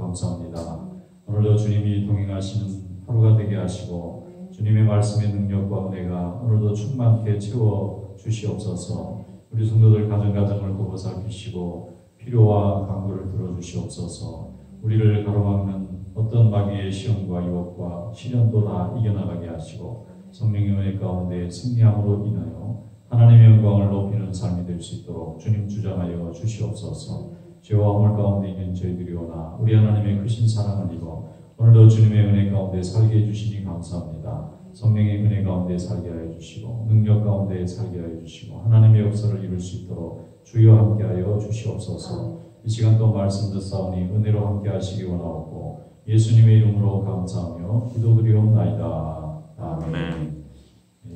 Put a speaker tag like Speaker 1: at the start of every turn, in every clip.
Speaker 1: 감사합니다. 오늘도 주님이 동행하시는 하루가 되게 하시고 주님의 말씀의 능력과 은혜가 오늘도 충만케 채워 주시옵소서. 우리 성도들 가정가정을 보고 살피시고 필요와 간구를 들어주시옵소서. 우리를 가로막는 어떤 마귀의 시험과 유혹과 시련도 다 이겨나가게 하시고 성령의 은혜 가운데 승리함으로 인하여 하나님의 영광을 높이는 삶이 될 수 있도록 주님 주장하여 주시옵소서. 죄와 허물 가운데 있는 저희들이오나 우리 하나님의 크신 사랑을 입어 오늘도 주님의 은혜 가운데 살게 해주시니 감사합니다. 성령의 은혜 가운데 살게 하여 주시고 능력 가운데 살게 하여 주시고 하나님의 역사를 이룰 수 있도록 주여 함께 하여 주시옵소서. 이 시간 또 말씀 듣사오니 은혜로 함께 하시기 원하옵고 예수님의 이름으로 감사하며 기도드리옵나이다. 아멘.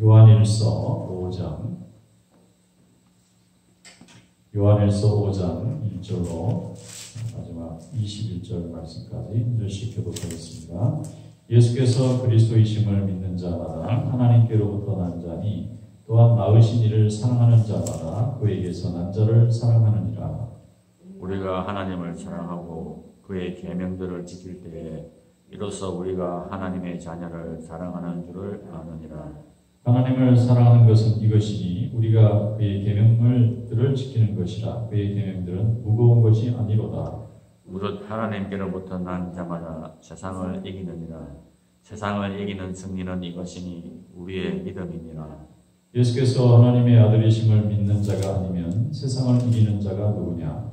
Speaker 1: 요한일서 5장 요한일서 5장 1절로 마지막 21절 말씀까지 읽으시 교독하겠습니다. 예수께서 그리스도이심을 믿는 자마다 하나님께로부터 난 자니 또한 낳으신 이를 사랑하는 자마다 그에게서 난 자를 사랑하느니라.
Speaker 2: 우리가 하나님을 사랑하고 그의 계명들을 지킬 때에 이로써 우리가 하나님의 자녀를 사랑하는 줄을 아느니라.
Speaker 1: 하나님을 사랑하는 것은 이것이니 우리가 그의 계명들을 지키는 것이라. 그의 계명들은 무거운 것이 아니로다.
Speaker 2: 무릇 하나님께로부터 난 자마다 세상을 이기느니라. 세상을 이기는 승리는 이것이니 우리의 믿음이니라.
Speaker 1: 예수께서 하나님의 아들이심을 믿는 자가 아니면 세상을 이기는 자가 누구냐?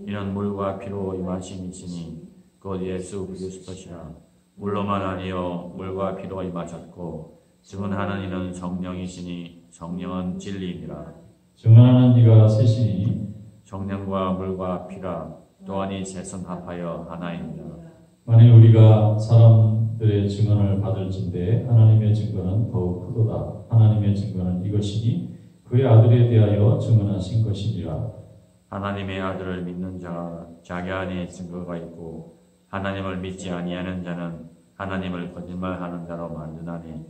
Speaker 2: 이는 물과 피로 임하신 이시니 곧 예수 그리스도시라. 물로만 아니요 물과 피로 임하셨고 증언하는 이는 성령이시니 성령은 진리이니라.
Speaker 1: 증언하는 이가 셋이니
Speaker 2: 성령과 물과 피라. 또한 이 셋은 합하여 하나이니라.
Speaker 1: 만일 우리가 사람들의 증언을 받을진대 하나님의 증거는 더욱 크도다. 하나님의 증거는 이것이니 그의 아들에 대하여 증언하신 것이니라.
Speaker 2: 하나님의 아들을 믿는 자가 자기 안에 증거가 있고 하나님을 믿지 아니하는 자는 하나님을 거짓말하는 자로 만드나니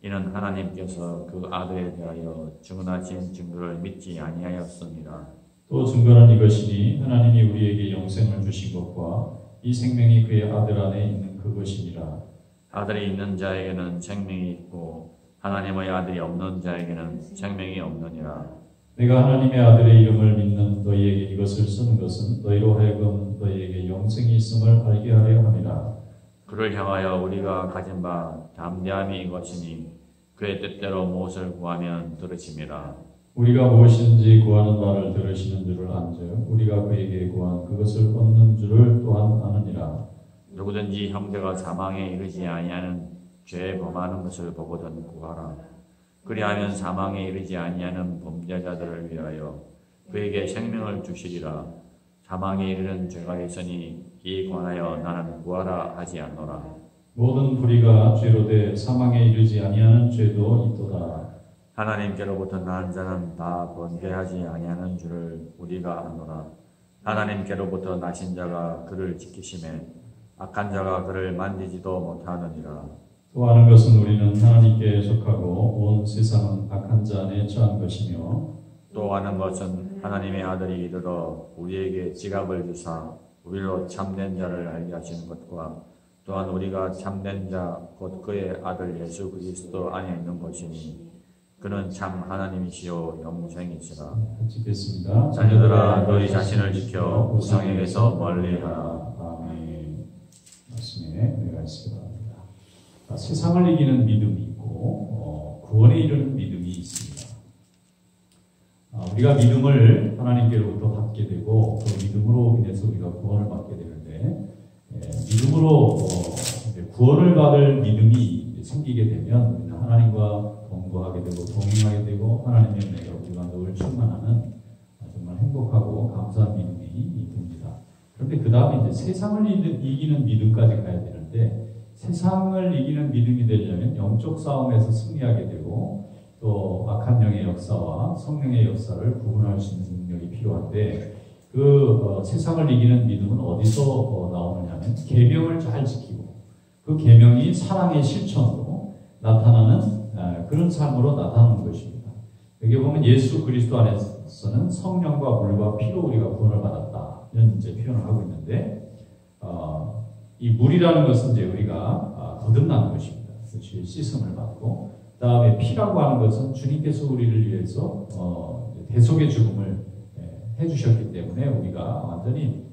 Speaker 2: 이는 하나님께서 그 아들에 대하여 증언하신 증거를 믿지 아니하였습니다.
Speaker 1: 또 증거는 이것이니 하나님이 우리에게 영생을 주신 것과 이 생명이 그의 아들 안에 있는 그것이니라.
Speaker 2: 아들이 있는 자에게는 생명이 있고 하나님의 아들이 없는 자에게는 생명이 없느니라.
Speaker 1: 내가 하나님의 아들의 이름을 믿는 너희에게 이것을 쓰는 것은 너희로 하여금 너희에게 영생이 있음을 알게 하려 함이라.
Speaker 2: 그를 향하여 우리가 가진 바 담대함이 이것이니 그의 뜻대로 무엇을 구하면 들으심이라.
Speaker 1: 우리가 무엇인지 구하는 바를 들으시는 줄을 안즉 우리가 그에게 구한 그것을 얻는 줄을 또한 아느니라.
Speaker 2: 누구든지 형제가 사망에 이르지 아니하는 죄에 범하는 것을 보거든 구하라. 그리하면 사망에 이르지 아니하는 범죄자들을 위하여 그에게 생명을 주시리라. 사망에 이르는 죄가 있으니 이에 관하여 나는 구하라 하지 않노라.
Speaker 1: 모든 불의가 죄로 돼 사망에 이르지 아니하는 죄도 있도다.
Speaker 2: 하나님께로부터 난 자는 다 번개하지 아니하는 줄을 우리가 아노라. 하나님께로부터 나신 자가 그를 지키심에 악한 자가 그를 만지지도 못하느니라.
Speaker 1: 또 아는 것은 우리는 하나님께 속하고 온 세상은 악한 자 안에 처한 것이며
Speaker 2: 또 아는 것은 하나님의 아들이 이르러 우리에게 지갑을 주사 우리로 참된 자를 알게 하시는 것과 또한 우리가 참된 자 곧 그의 아들 예수 그리스도 안에 있는 것이니 그는 참 하나님이시요 영생이시라.
Speaker 1: 읽겠습니다.
Speaker 2: 자녀들아 너희 자신을 지켜 우상에게서 멀리하라.
Speaker 1: 아멘. 말씀에 은혜가 있으기 바랍니다. 세상을 이기는 믿음이 있고 구원에 이르는 믿음이 있습니다. 우리가 믿음을 하나님께로부터 받게 되고 그 믿음으로 인해서 우리가 구원을 받게 되는데 믿음으로 구원을 받을 믿음이 생기게 되면 우리는 하나님과 동거하게 되고 동행하게 되고 하나님의 은혜가 우리가 늘 충만하는 정말 행복하고 감사한 믿음이 됩니다. 그런데 그 다음에 이제 세상을 이기는 믿음까지 가야 되는데 세상을 이기는 믿음이 되려면 영적 싸움에서 승리하게 되고 또 악한 영의 역사와 성령의 역사를 구분할 수 있는 능력이 필요한데 그 세상을 이기는 믿음은 어디서 나오느냐면 계명을 잘 지키고 그 계명이 사랑의 실천으로 나타나는 그런 삶으로 나타나는 것입니다. 여기 보면 예수 그리스도 안에서는 성령과 물과 피로 우리가 구원을 받았다 이런 이제 표현을 하고 있는데 이 물이라는 것은 이제 우리가 거듭나는 것입니다. 그것이 씻음을 받고, 그 다음에 피라고 하는 것은 주님께서 우리를 위해서 대속의 죽음을 해주셨기 때문에 우리가 완전히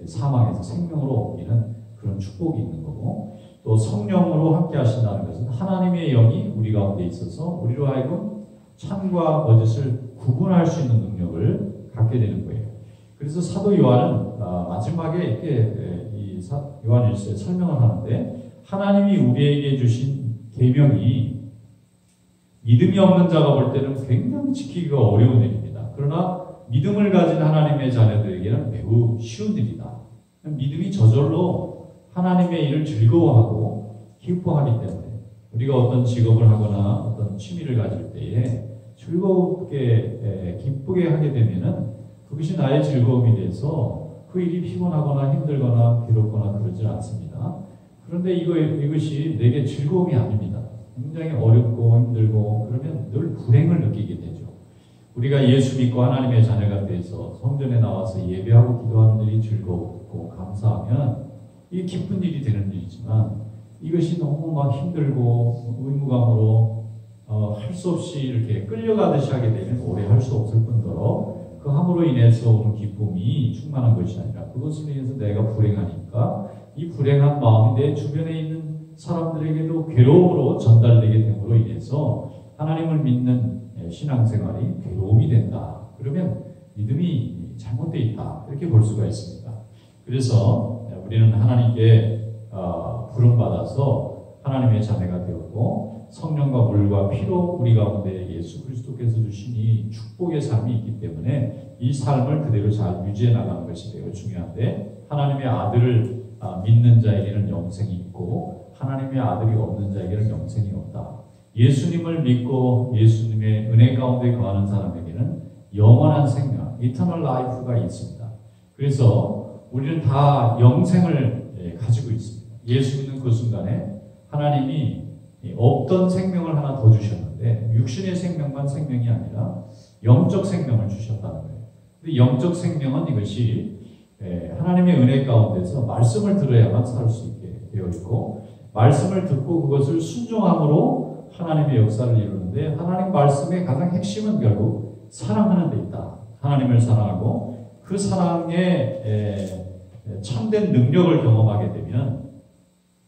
Speaker 1: 사망에서 생명으로 옮기는 그런 축복이 있는 거고, 또 성령으로 함께 하신다는 것은 하나님의 영이 우리 가운데 있어서 우리로 하여금 참과 거짓을 구분할 수 있는 능력을 갖게 되는 거예요. 그래서 사도 요한은 마지막에 이렇게 이 요한 1서에 설명을 하는데, 하나님이 우리에게 주신 계명이 믿음이 없는 자가 볼 때는 굉장히 지키기가 어려운 일입니다. 그러나 믿음을 가진 하나님의 자녀들에게는 매우 쉬운 일이다. 믿음이 저절로 하나님의 일을 즐거워하고 기뻐하기 때문에 우리가 어떤 직업을 하거나 어떤 취미를 가질 때에 즐겁게 기쁘게 하게 되면은 그것이 나의 즐거움이 돼서 그 일이 피곤하거나 힘들거나 괴롭거나 그러지 않습니다. 그런데 이것이 내게 즐거움이 아닙니다. 굉장히 어렵고 힘들고 그러면 늘 불행을 느끼게 되죠. 우리가 예수 믿고 하나님의 자녀가 돼서 성전에 나와서 예배하고 기도하는 일이 즐겁고 감사하면 이게 기쁜 일이 되는 일이지만, 이것이 너무 막 힘들고 의무감으로 할 수 없이 이렇게 끌려가듯이 하게 되면 오래 할 수 없을 뿐더러 그 함으로 인해서 오는 기쁨이 충만한 것이 아니라 그것을 인해서 내가 불행하니까 이 불행한 마음이 내 주변에 있는 사람들에게도 괴로움으로 전달되게 됨으로 인해서 하나님을 믿는 신앙생활이 괴로움이 된다. 그러면 믿음이 잘못되어 있다. 이렇게 볼 수가 있습니다. 그래서 우리는 하나님께 부름받아서 하나님의 자녀가 되었고, 성령과 물과 피로 우리 가운데 예수 그리스도께서 주신 이 축복의 삶이 있기 때문에 이 삶을 그대로 잘 유지해 나가는 것이 매우 중요한데, 하나님의 아들을 믿는 자에게는 영생이 있고 하나님의 아들이 없는 자에게는 영생이 없다. 예수님을 믿고 예수님의 은혜 가운데 거하는 사람에게는 영원한 생명, 이터널 라이프가 있습니다. 그래서 우리는 다 영생을 가지고 있습니다. 예수 믿는 그 순간에 하나님이 없던 생명을 하나 더 주셨는데, 육신의 생명만 생명이 아니라 영적 생명을 주셨다는 거예요. 근데 영적 생명은 이것이 하나님의 은혜 가운데서 말씀을 들어야만 살 수 있게 되어 있고, 말씀을 듣고 그것을 순종함으로 하나님의 역사를 이루는데, 하나님 말씀의 가장 핵심은 결국 사랑하는 데 있다. 하나님을 사랑하고 그 사랑의 참된 능력을 경험하게 되면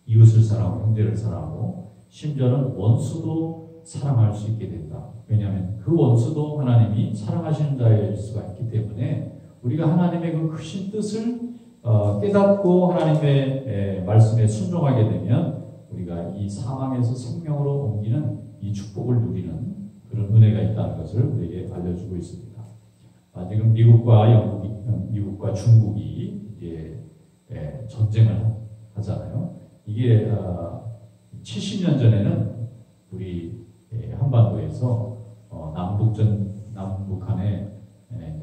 Speaker 1: 이웃을 사랑하고 형제를 사랑하고 심지어는 원수도 사랑할 수 있게 된다. 왜냐하면 그 원수도 하나님이 사랑하시는 자일 수가 있기 때문에 우리가 하나님의 그 크신 뜻을 깨닫고 하나님의 말씀에 순종하게 되면 우리가 이 사망에서 생명으로 옮기는 이 축복을 누리는 그런 은혜가 있다는 것을 우리에게 알려주고 있습니다. 지금 미국과 중국이 이제 전쟁을 하잖아요. 이게 70년 전에는 우리 한반도에서 남북한에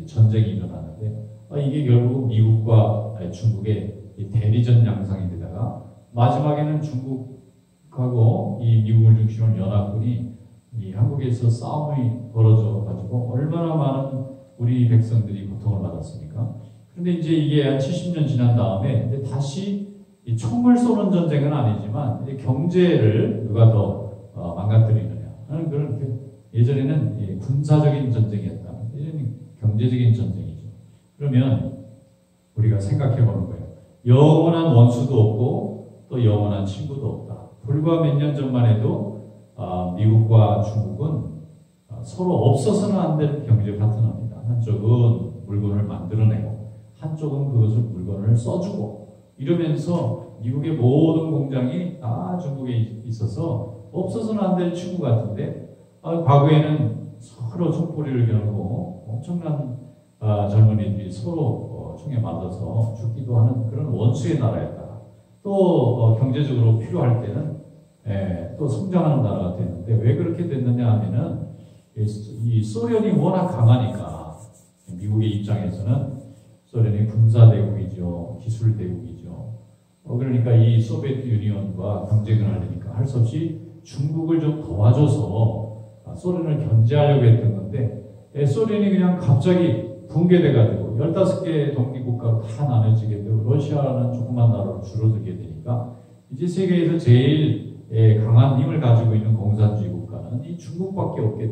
Speaker 1: 전쟁이 일어났는데, 이게 결국 미국과 중국의 대리전 양상이 되다가 마지막에는 중국하고 이 미국을 중심으로 연합군이 이 한국에서 싸움이 벌어져 가지고 얼마나 많은 우리 백성들이 고통을 받았습니까? 그런데 이제 이게 한 70년 지난 다음에 이제 다시 이 총을 쏘는 전쟁은 아니지만 이제 경제를 누가 더 망가뜨리느냐 하는 그런, 예전에는 군사적인 전쟁이었다. 이제는 경제적인 전쟁이죠. 그러면 우리가 생각해 보는 거예요. 영원한 원수도 없고 또 영원한 친구도 없다. 불과 몇 년 전만 해도 미국과 중국은 서로 없어서는 안 될 경제 파트너입니다. 한쪽은 물건을 만들어내고 한쪽은 그것을 물건을 써주고 이러면서 미국의 모든 공장이 다 중국에 있어서 없어서는 안 될 친구 같은데, 과거에는 서로 총뿌리를 겨누고 엄청난 젊은이들이 서로 총에 맞아서 죽기도 하는 그런 원수의 나라였다가 또 경제적으로 필요할 때는 또 성장하는 나라가 됐는데, 왜 그렇게 됐느냐 하면은 이 소련이 워낙 강하니까 미국의 입장에서는 소련이 군사대국이죠, 기술대국이죠. 그러니까 이 소비에트 유니온과 경쟁을 하려니까 할 수 없이 중국을 좀 도와줘서 소련을 견제하려고 했던 건데, 소련이 그냥 갑자기 붕괴돼가지고 15개 독립국가로 다 나눠지게 되고 러시아는 조그만 나라로 줄어들게 되니까 보니까 이제 세계에서 제일 강한 힘을 가지고 있는 공산주의 국가는 이 중국밖에 없게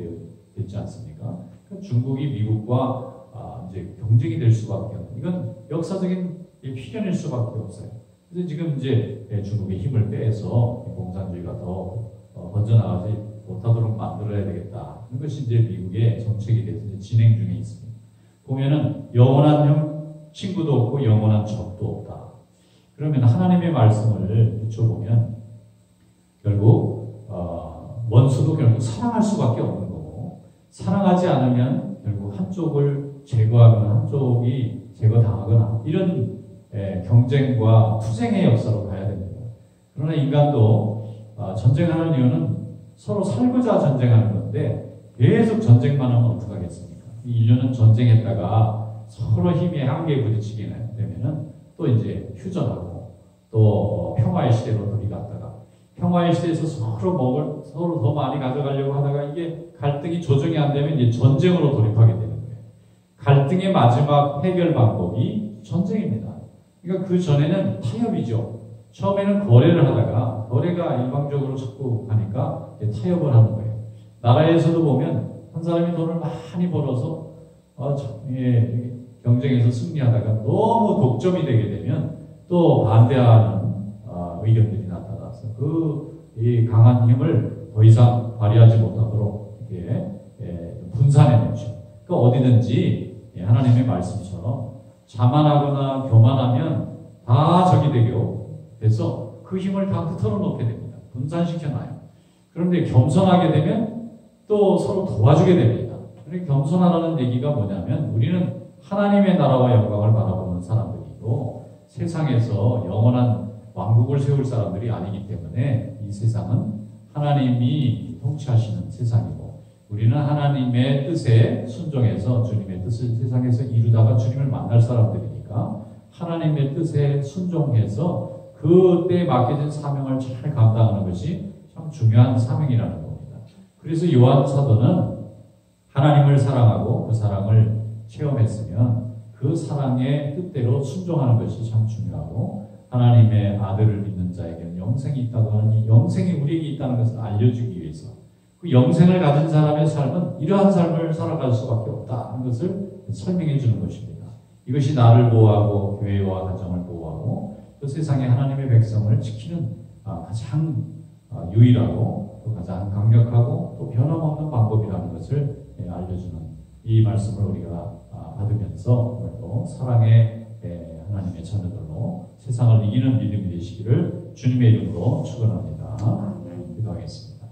Speaker 1: 됐지 않습니까? 그러니까 중국이 미국과 이제 경쟁이 될 수밖에 없는, 이건 역사적인 필연일 수밖에 없어요. 그래서 지금 이제 중국의 힘을 빼서 공산주의가 더 번져나가지 못하도록 만들어야 되겠다. 이것이 이제 미국의 정책이 돼서 이제 진행 중에 있습니다. 보면은 영원한 친구도 없고 영원한 적도 없다. 그러면 하나님의 말씀을 비춰보면 결국 원수도 결국 사랑할 수밖에 없는 거고, 사랑하지 않으면 결국 한쪽을 제거하거나 한쪽이 제거당하거나 이런 경쟁과 투쟁의 역사로 가야 됩니다. 그러나 인간도 전쟁하는 이유는 서로 살고자 전쟁하는 건데 계속 전쟁만 하면 어떡하겠습니까? 인류는 전쟁했다가 서로 힘의 한계에 부딪히게 되면은 또 이제 휴전하고 또 평화의 시대로 들이갔다가 평화의 시대에서 서로 더 많이 가져가려고 하다가 이게 갈등이 조정이 안 되면 이제 전쟁으로 돌입하게 되는 거예요. 갈등의 마지막 해결 방법이 전쟁입니다. 그러니까 그 전에는 타협이죠. 처음에는 거래를 하다가 거래가 일방적으로 자꾸 하니까 타협을 하는 거예요. 나라에서도 보면 한 사람이 돈을 많이 벌어서 경쟁에서 승리하다가 너무 독점이 되게 되면 또 반대하는 의견들이 나타나서 이 강한 힘을 더 이상 발휘하지 못하도록 분산해내죠. 그러니까 어디든지 하나님의 말씀처럼 자만하거나 교만하면 다 적이 돼서 그 힘을 다 흩어져 놓게 됩니다. 분산시켜놔요. 그런데 겸손하게 되면 또 서로 도와주게 됩니다. 그러니까 겸손하라는 얘기가 뭐냐면 우리는 하나님의 나라와 영광을 바라보는 사람들이고 세상에서 영원한 왕국을 세울 사람들이 아니기 때문에 이 세상은 하나님이 통치하시는 세상이고 우리는 하나님의 뜻에 순종해서 주님의 뜻을 세상에서 이루다가 주님을 만날 사람들이니까 하나님의 뜻에 순종해서 그 때에 맡겨진 사명을 잘 감당하는 것이 참 중요한 사명이라는 겁니다. 그래서 요한 사도는 하나님을 사랑하고 그 사랑을 체험했으면 그 사랑의 뜻대로 순종하는 것이 참 중요하고 하나님의 아들을 믿는 자에게는 영생이 있다고 하는 이 영생이 우리에게 있다는 것을 알려주기 위해서 그 영생을 가진 사람의 삶은 이러한 삶을 살아갈 수밖에 없다는 것을 설명해 주는 것입니다. 이것이 나를 보호하고 교회와 가정을 보호하고 또 세상의 하나님의 백성을 지키는 가장 유일하고 또 가장 강력하고 또 변함없는 방법이라는 것을 알려주는 이 말씀을 우리가 받으면서 오늘도 사랑의 하나님의 자녀들로 세상을 이기는 믿음이 되시기를 주님의 이름으로 축원합니다. 기도하겠습니다.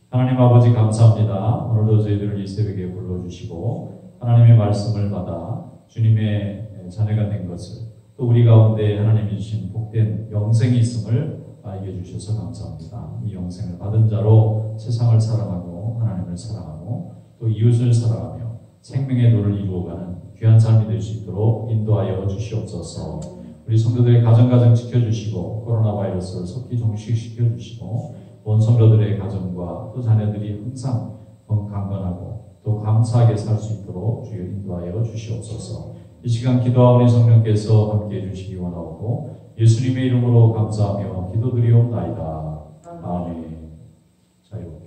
Speaker 1: 하나님 아버지 감사합니다. 오늘도 저희들을 이 새벽에 불러주시고 하나님의 말씀을 받아 주님의 자녀가 된 것을 또 우리 가운데 하나님이 주신 복된 영생이 있음을 알게 주셔서 감사합니다. 이 영생을 받은 자로 세상을 사랑하고 하나님을 사랑하고 또 이웃을 사랑하며 생명의 도를 이루어가는 귀한 삶이 될 수 있도록 인도하여 주시옵소서. 우리 성도들의 가정 지켜주시고 코로나 바이러스를 속히 종식시켜 주시고 온 성도들의 가정과 또 자녀들이 항상 강건하고 또 감사하게 살 수 있도록 주여 인도하여 주시옵소서. 이 시간 기도하오니 성령께서 함께해 주시기 원하오고 예수님의 이름으로 감사하며 기도드리옵나이다. 아멘. 자유.